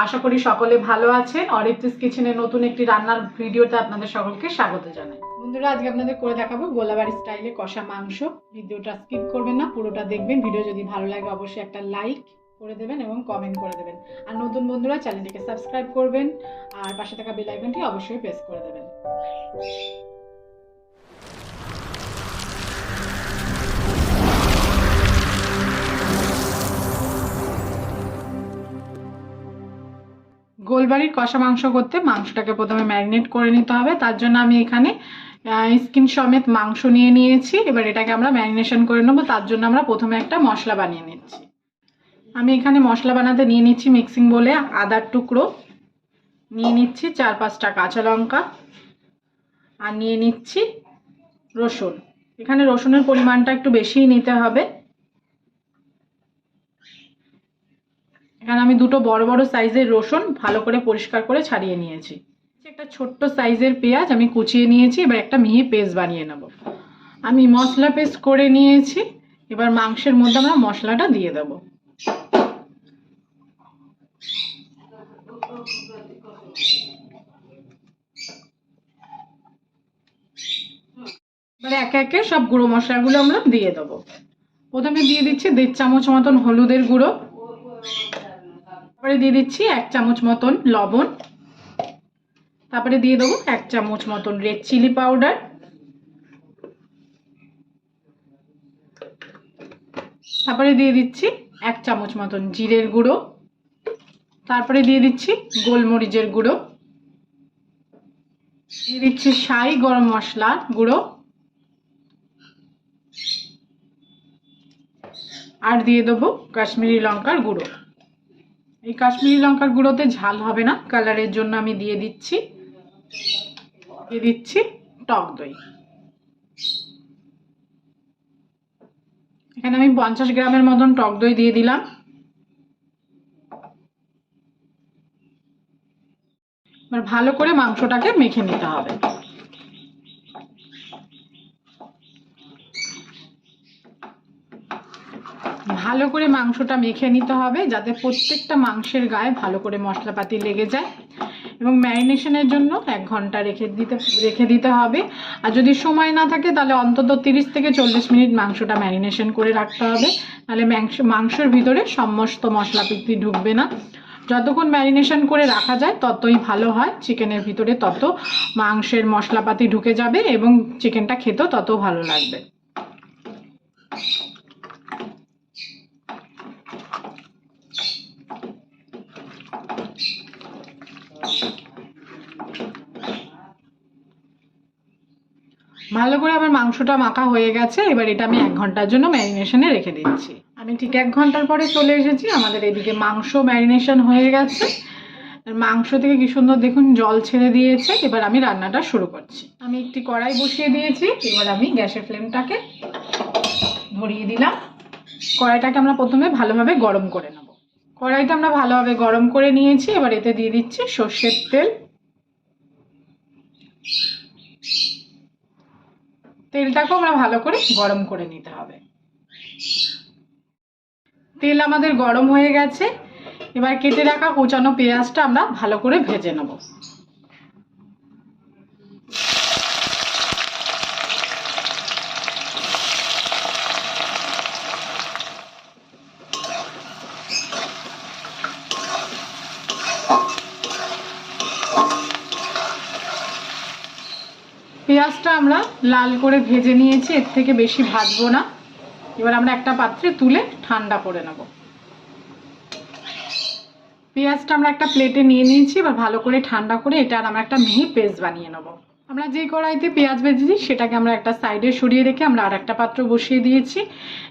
আশা করি সকলে ভালো আছেন। অরিত্রিস কিচেনের নতুন একটি রান্নার ভিডিওতে আপনাদের সকলকে স্বাগত জানাই। বন্ধুরা, আজকে আপনাদের করে দেখাবো গোলাবাড়ি স্টাইলে কষা মাংস। ভিডিওটা স্কিপ করবেন না, পুরোটা দেখবেন। ভিডিও যদি ভালো লাগে অবশ্যই একটা লাইক করে দেবেন এবং কমেন্ট করে দেবেন। আর নতুন বন্ধুরা চ্যানেলটিকে সাবস্ক্রাইব করবেন আর পাশে থাকা বেল আইকনটি অবশ্যই প্রেস করে দেবেন। গোলবাড়ির কষা মাংস করতে মাংসটাকে প্রথমে ম্যারিনেট করে নিতে হবে। তার জন্য আমি এখানে স্কিন সমেত মাংস নিয়ে নিয়েছি। এবার এটাকে আমরা ম্যারিনেশন করে নেবো। তার জন্য আমরা প্রথমে একটা মশলা বানিয়ে নিচ্ছি। আমি এখানে মশলা বানাতে নিয়ে নিচ্ছি মিক্সিং বলে আদার টুকরো, নিয়ে নিচ্ছি 4-5টা কাঁচা লঙ্কা, আর নিয়ে নিচ্ছি রসুন। এখানে রসুনের পরিমাণটা একটু বেশিই নিতে হবে। এখানে আমি দুটো বড় বড় সাইজের রসুন ভালো করে পরিষ্কার করে ছাড়িয়ে নিয়েছি। একটা ছোট্ট সাইজের পেঁয়াজ আমি কুচিয়ে নিয়েছি। এবার একটা মিহি পেস্ট বানিয়ে নেব। আমি মশলা পেস্ট করে নিয়েছি। এবার মাংসের মধ্যে আমরা মশলাটা দিয়ে দেব। এবার একে একে সব গুঁড়ো মশলাগুলো আমরা দিয়ে দেবো। প্রথমে দিয়ে দিচ্ছি 1.5 চামচ মতন হলুদের গুঁড়ো, তারপরে দিয়ে দিচ্ছি 1 চামচ মতন লবণ, তারপরে দিয়ে দেবো 1 চামচ মতন রেড চিলি পাউডার, তারপরে দিয়ে দিচ্ছি 1 চামচ মতন জিরের গুঁড়ো, তারপরে দিয়ে দিচ্ছি গোলমরিচের গুঁড়ো, দিয়ে দিচ্ছি শাহি গরম মশলা গুঁড়ো, আর দিয়ে দেবো কাশ্মীরি লঙ্কার গুঁড়ো। এই কাশ্মীরি লঙ্কার গুঁড়োতে ঝাল হবে না, কালারের জন্য আমি দিয়ে দিচ্ছি টক দই। এখানে আমি 50 গ্রামের মতন টক দই দিয়ে দিলাম। এবার ভালো করে মাংসটাকে মেখে নিতে হবে। ভালো করে মাংসটা মেখে নিতে হবে যাতে প্রত্যেকটা মাংসের গায়ে ভালো করে মশলাপাতি লেগে যায়। এবং ম্যারিনেশনের জন্য 1 ঘন্টা রেখে দিতে হবে। আর যদি সময় না থাকে তাহলে অন্তত 30 থেকে 40 মিনিট মাংসটা ম্যারিনেশন করে রাখতে হবে। তাহলে মাংসের ভিতরে সমস্ত মশলাপাতি ঢুকবে না। যতক্ষণ ম্যারিনেশন করে রাখা যায় ততই ভালো হয়। চিকেনের ভিতরে তত মাংসের মশলাপাতি ঢুকে যাবে এবং চিকেনটা খেতেও তত ভালো লাগবে। ভালো করে আমার মাংসটা মাখা হয়ে গেছে। এবার এটা আমি 1 ঘন্টার জন্য ম্যারিনেশনে রেখে দিচ্ছি। আমি ঠিক 1 ঘন্টার পরে চলে এসেছি। আমাদের এদিকে মাংস ম্যারিনেশন হয়ে গেছে। মাংস থেকে কি সুন্দর দেখুন জল ছেড়ে দিয়েছে। এবার আমি রান্নাটা শুরু করছি। আমি একটি কড়াই বসিয়ে দিয়েছি। এবার আমি গ্যাসের ফ্লেমটাকে ধরিয়ে দিলাম। কড়াইটাকে আমরা প্রথমে ভালোভাবে গরম করে নেব। কড়াইটা আমরা ভালোভাবে গরম করে নিয়েছি। এবার এতে দিয়ে দিচ্ছি সর্ষের তেল। তেলটাকেও আমরা ভালো করে গরম করে নিতে হবে। তেল আমাদের গরম হয়ে গেছে। এবার কেটে রাখা কুচানো পেঁয়াজটা আমরা ভালো করে ভেজে নেব। পেঁয়াজটা আমরা লাল করে ভেজে নিয়েছি, এর থেকে বেশি ভাজবো না। এবার আমরা একটা পাত্রে তুলে ঠান্ডা করে নেব। পেঁয়াজটা আমরা একটা প্লেটে নিয়ে নিয়েছি। এবার ভালো করে ঠান্ডা করে এটা আমরা একটা মিহি পেস্ট বানিয়ে নেব। আমরা যে কড়াইতে পেঁয়াজ ভেজেছি সেটাকে আমরা একটা সাইডে সরিয়ে রেখে আমরা আর একটা পাত্র বসিয়ে দিয়েছি।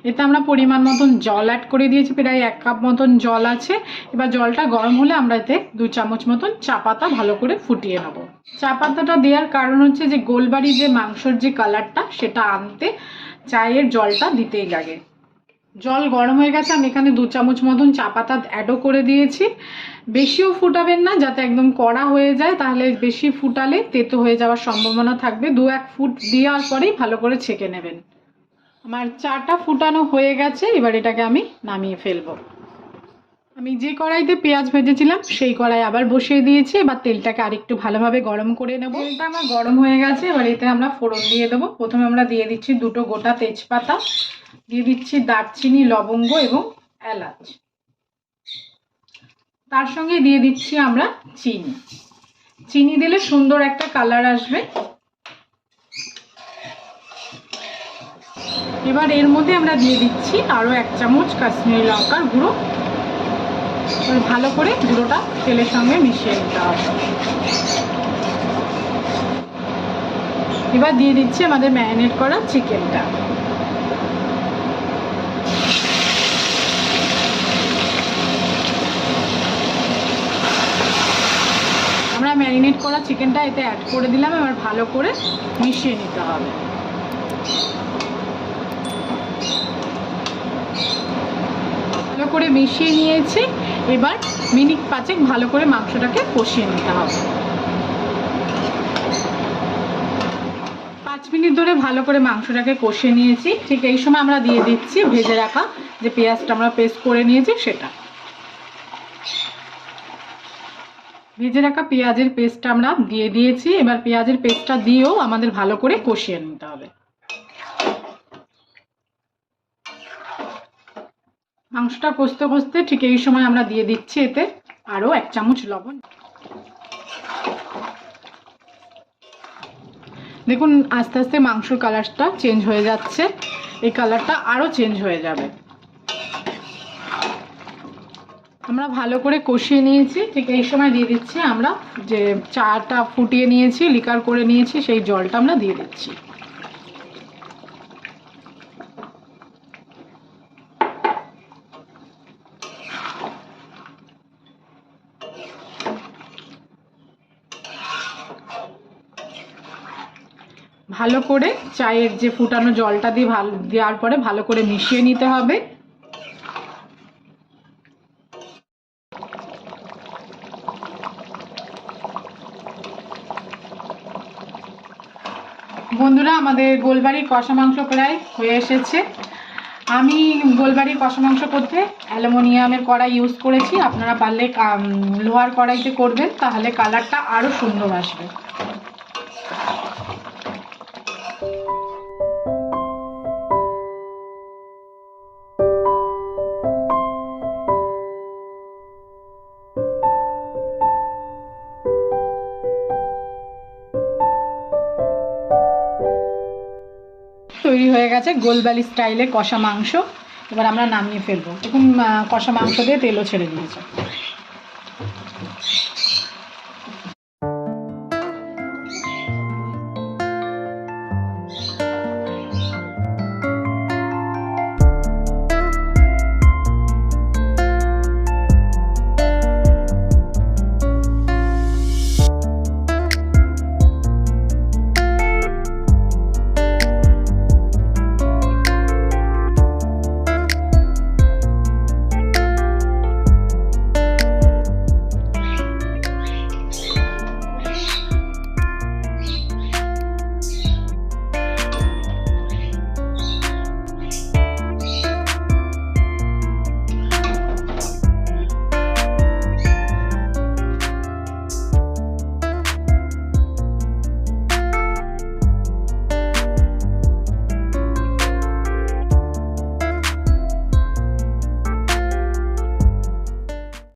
এতে আমরা পরিমাণ মতন জল অ্যাড করে দিয়েছি। প্রায় 1 কাপ মতন জল আছে। এবার জলটা গরম হলে আমরা এতে 2 চামচ মতন চা পাতা ভালো করে ফুটিয়ে নেব। চা পাতাটা দেওয়ার কারণ হচ্ছে যে গোলবাড়ি যে মাংসর যে কালারটা সেটা আনতে চায়ের জলটা দিতেই লাগে। জল গরম হয়ে গেছে। আমি এখানে 2 চামচ মতন চা পাতা অ্যাডও করে দিয়েছি। বেশিও ফুটাবেন না যাতে একদম কড়া হয়ে যায়, তাহলে বেশি ফুটালে তেতো হয়ে যাওয়ার সম্ভাবনা থাকবে। 2-1 ফুট দেওয়ার পরেই ভালো করে ছেঁকে নেবেন। আমার চাটা ফুটানো হয়ে গেছে। এবার এটাকে আমি নামিয়ে ফেলবো। আমি যে কড়াইতে পেঁয়াজ ভেজেছিলাম সেই কড়াই আবার বসিয়ে দিয়েছি। এবার তেলটাকে আরেকটু ভালোভাবে গরম করে নেব। তেলটা আমার গরম হয়ে গেছে, এবার এতে আমরা ফোড়ন দিয়ে দেবো। প্রথমে আমরা দিয়ে দিচ্ছি 2টো গোটা তেজপাতা, দিয়ে দিচ্ছি দারচিনি, লবঙ্গ এবং এলাচ। তার সঙ্গে দিয়ে দিচ্ছি আমরা চিনি। চিনি দিলে সুন্দর একটা কালার আসবে। এবার এর মধ্যে আমরা দিয়ে দিচ্ছি আরও 1 চামচ কাশ্মীরি লঙ্কার গুঁড়ো। ভালো করে গুঁড়োটা তেলের সঙ্গে মিশিয়ে নিতে হবে। এবার দিয়ে দিচ্ছি আমাদের ম্যারিনেট করা চিকেনটা। আমরা ম্যারিনেট করা চিকেনটা এতে অ্যাড করে দিলাম। এবার ভালো করে মিশিয়ে নিতে হবে। ভালো করে মিশিয়ে নিয়েছি। এবার মিনিট 5 ভালো করে মাংসটাকে কষিয়ে নিতে হবে। 5 মিনিট ধরে ভালো করে মাংসটাকে কষিয়ে নিয়েছি। ঠিক এই সময় আমরা দিয়ে দিচ্ছি ভেজে রাখা যে পেঁয়াজটা আমরা পেস্ট করে নিয়েছি সেটা। ভেজে রাখা পেঁয়াজের পেস্টটা আমরা দিয়ে দিয়েছি। এবার পেঁয়াজের পেস্টটা দিয়েও আমাদের ভালো করে কষিয়ে নিতে হবে। মাংসটা কষতে কষতে ঠিক এই সময় আমরা দিয়ে দিচ্ছি এতে আরও 1 চামচ লবণ। দেখুন আস্তে আস্তে মাংসর কালারটা চেঞ্জ হয়ে যাচ্ছে। এই কালারটা আরও চেঞ্জ হয়ে যাবে। আমরা ভালো করে কষিয়ে নিয়েছি। ঠিক এই সময় দিয়ে দিচ্ছি আমরা যে চাটা ফুটিয়ে নিয়েছি, লিকার করে নিয়েছি, সেই জলটা আমরা দিয়ে দিচ্ছি। ভালো করে চায়ের যে ফুটানো জলটা দিয়ে দেওয়ার পরে ভালো করে মিশিয়ে নিতে হবে। বন্ধুরা আমাদের গোলবাড়ির কষা মাংস প্রায় হয়ে এসেছে। আমি গোলবাড়ির কষা মাংস করতে অ্যালুমিনিয়ামের কড়াই ইউজ করেছি। আপনারা পারলে লোহার কড়াইতে করবেন, তাহলে কালারটা আরও সুন্দর আসবে। তৈরি হয়ে গেছে গোলবাড়ি স্টাইলে কষা মাংস। এবার আমরা নামিয়ে ফেলবো। দেখুন কষা মাংস দিয়ে তেলও ছেড়ে দিয়েছে।